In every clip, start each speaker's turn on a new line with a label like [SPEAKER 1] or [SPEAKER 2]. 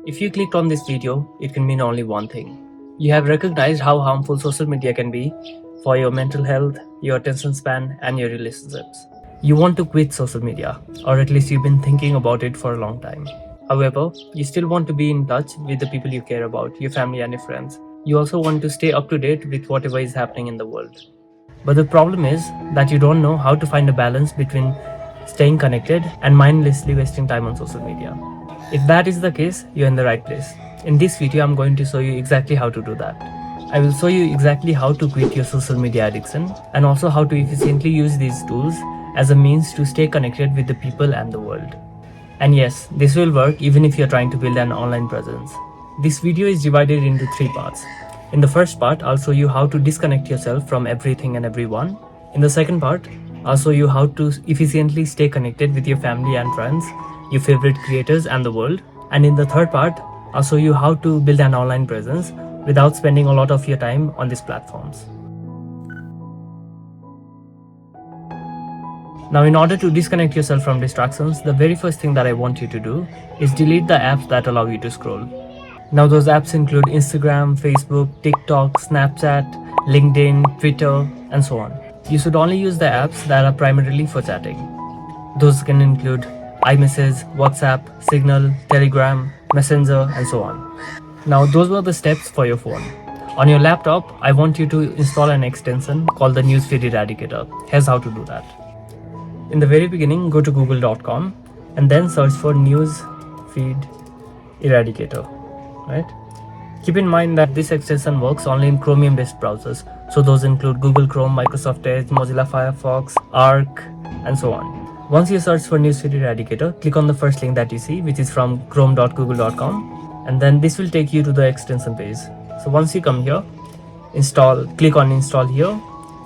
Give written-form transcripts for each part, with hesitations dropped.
[SPEAKER 1] If you clicked on this video, it can mean only one thing. You have recognized how harmful social media can be for your mental health, your attention span, and your relationships. You want to quit social media, or at least you've been thinking about it for a long time. However, you still want to be in touch with the people you care about, your family and your friends. You also want to stay up to date with whatever is happening in the world. But the problem is that you don't know how to find a balance between staying connected and mindlessly wasting time on social media. If that is the case, you're in the right place. In this video, I'm going to show you exactly how to do that. I will show you exactly how to quit your social media addiction and also how to efficiently use these tools as a means to stay connected with the people and the world. And yes, this will work even if you're trying to build an online presence. This video is divided into 3 parts. In the first part, I'll show you how to disconnect yourself from everything and everyone. In the second part, I'll show you how to efficiently stay connected with your family and friends, your favorite creators and the world. And in the third part, I'll show you how to build an online presence without spending a lot of your time on these platforms. Now, in order to disconnect yourself from distractions, the very first thing that I want you to do is delete the apps that allow you to scroll. Now, those apps include Instagram, Facebook, TikTok, Snapchat, LinkedIn, Twitter, and so on. You should only use the apps that are primarily for chatting. Those can include iMessage, WhatsApp, Signal, Telegram, Messenger, and so on. Now, those were the steps for your phone. On your laptop, I want you to install an extension called the Newsfeed Eradicator. Here's how to do that. In the very beginning, go to google.com and then search for Newsfeed Eradicator, right? Keep in mind that this extension works only in Chromium-based browsers. So those include Google Chrome, Microsoft Edge, Mozilla Firefox, Arc, and so on. Once you search for Newsfeed Eradicator, click on the first link that you see, which is from chrome.google.com, and then this will take you to the extension page. So once you come here, click on install here.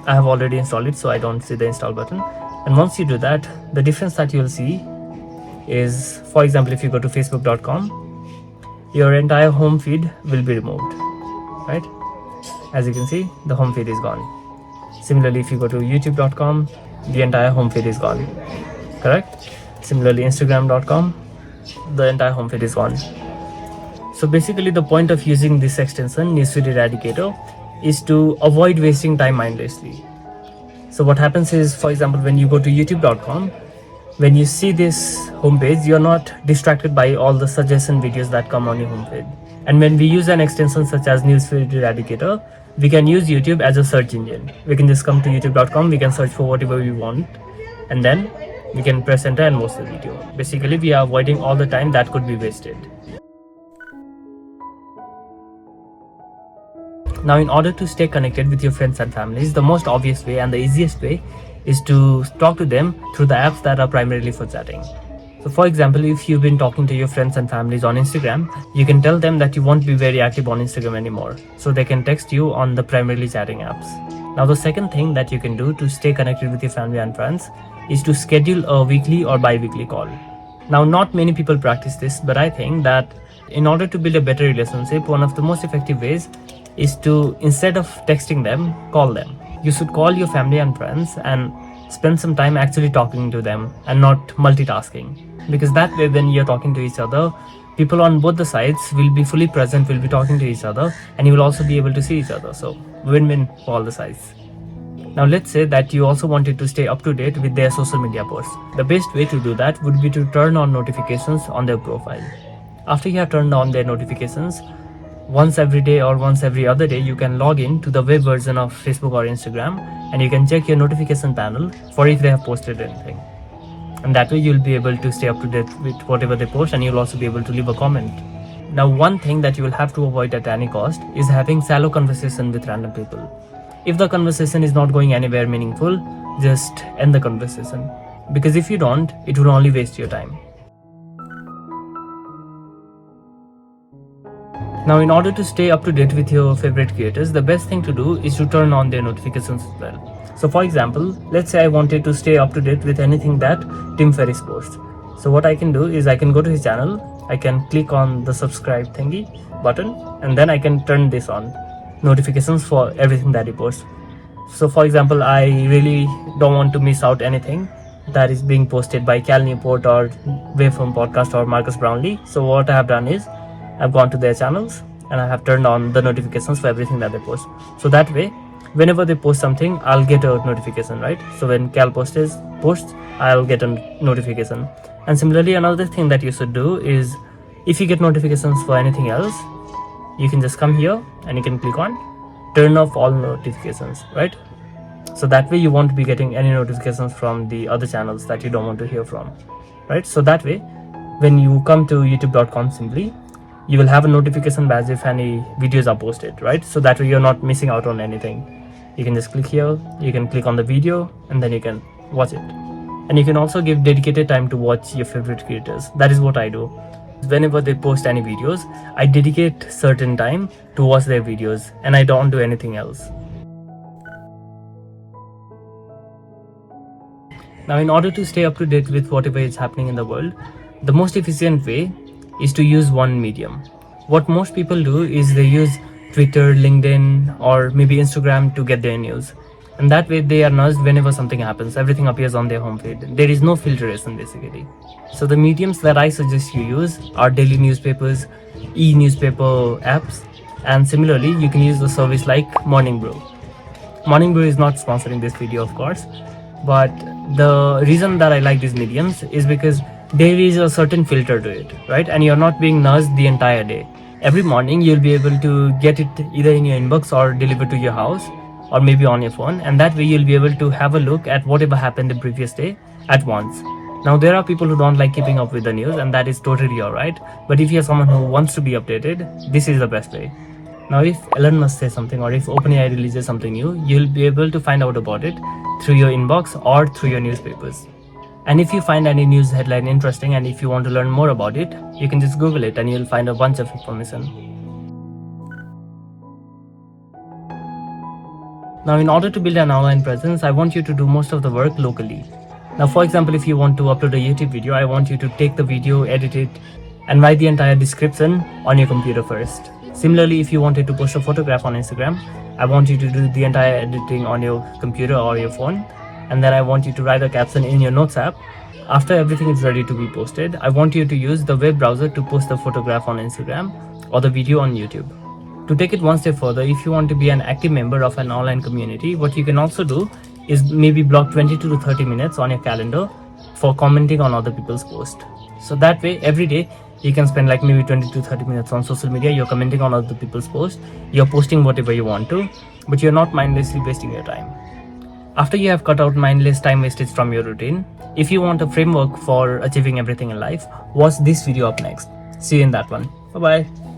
[SPEAKER 1] I have already installed it, so I don't see the install button. And once you do that, the difference that you'll see is, for example, if you go to facebook.com, your entire home feed will be removed, right? As you can see, the home feed is gone. Similarly, if you go to youtube.com, the entire home feed is gone, correct? Similarly, instagram.com, the entire home feed is gone. So basically, the point of using this extension, Newsfeed Eradicator, is to avoid wasting time mindlessly. So what happens is, for example, when you go to youtube.com, when you see this homepage, you're not distracted by all the suggestion videos that come on your homepage. And when we use an extension such as Newsfeed Eradicator, we can use YouTube as a search engine. We can just come to youtube.com, we can search for whatever we want, and then we can press enter and watch the video. Basically, we are avoiding all the time that could be wasted. Now, in order to stay connected with your friends and families, the most obvious way and the easiest way is to talk to them through the apps that are primarily for chatting. So for example, if you've been talking to your friends and families on Instagram, you can tell them that you won't be very active on Instagram anymore, so they can text you on the primarily chatting apps. Now, the second thing that you can do to stay connected with your family and friends is to schedule a weekly or bi-weekly call. Now, not many people practice this, but I think that in order to build a better relationship, one of the most effective ways is to, instead of texting them, call them. You should call your family and friends and spend some time actually talking to them and not multitasking. Because that way, when you're talking to each other, people on both the sides will be fully present, will be talking to each other, and you will also be able to see each other. So win-win for all the sides. Now, let's say that you also wanted to stay up to date with their social media posts. The best way to do that would be to turn on notifications on their profile. After you have turned on their notifications, once every day or once every other day, you can log in to the web version of Facebook or Instagram, and you can check your notification panel for if they have posted anything. And that way you'll be able to stay up to date with whatever they post, and you'll also be able to leave a comment. Now, one thing that you will have to avoid at any cost is having shallow conversation with random people. If the conversation is not going anywhere meaningful, just end the conversation. Because if you don't, it will only waste your time. Now, in order to stay up to date with your favorite creators, the best thing to do is to turn on their notifications as well. So for example, let's say I wanted to stay up to date with anything that Tim Ferriss posts. So what I can do is I can go to his channel, I can click on the subscribe thingy button, and then I can turn this on, notifications for everything that he posts. So for example, I really don't want to miss out anything that is being posted by Cal Newport or Waveform Podcast or Marcus Brownlee. So what I have done is I've gone to their channels and I have turned on the notifications for everything that they post. So that way, whenever they post something, I'll get a notification, right? So when Cal posts, I'll get a notification. And similarly, another thing that you should do is, if you get notifications for anything else, you can just come here and you can click on turn off all notifications, right? So that way you won't be getting any notifications from the other channels that you don't want to hear from, right? So that way, when you come to youtube.com, simply you will have a notification badge if any videos are posted, right? So that way you're not missing out on anything. You can just click here, you can click on the video, and then you can watch it. And you can also give dedicated time to watch your favorite creators. That is what I do. Whenever they post any videos, I dedicate certain time to watch their videos and I don't do anything else. Now, in order to stay up to date with whatever is happening in the world, the most efficient way is to use one medium. What most people do is they use Twitter, LinkedIn, or maybe Instagram to get their news. And that way they are nudged whenever something happens. Everything appears on their home feed. There is no filtration basically. So the mediums that I suggest you use are daily newspapers, e-newspaper apps, and similarly you can use the service like Morning Brew. Morning Brew is not sponsoring this video, of course, but the reason that I like these mediums is because there is a certain filter to it, right? And you're not being nudged the entire day. Every morning you'll be able to get it either in your inbox or delivered to your house, or maybe on your phone, and that way you'll be able to have a look at whatever happened the previous day at once. Now, there are people who don't like keeping up with the news, and that is totally alright, but if you're someone who wants to be updated, this is the best way. Now, if Elon Musk says something or if OpenAI releases something new, you'll be able to find out about it through your inbox or through your newspapers. And if you find any news headline interesting and if you want to learn more about it, you can just Google it and you'll find a bunch of information. Now, in order to build an online presence, I want you to do most of the work locally. Now, for example, if you want to upload a YouTube video, I want you to take the video, edit it, and write the entire description on your computer first. Similarly, if you wanted to post a photograph on Instagram, I want you to do the entire editing on your computer or your phone, and then I want you to write a caption in your Notes app. After everything is ready to be posted, I want you to use the web browser to post the photograph on Instagram or the video on YouTube. To take it one step further, if you want to be an active member of an online community, what you can also do is maybe block 22 to 30 minutes on your calendar for commenting on other people's posts. So that way, every day, you can spend like maybe 20 to 30 minutes on social media, you're commenting on other people's posts, you're posting whatever you want to, but you're not mindlessly wasting your time. After you have cut out mindless time wastage from your routine, if you want a framework for achieving everything in life, watch this video up next. See you in that one. Bye-bye.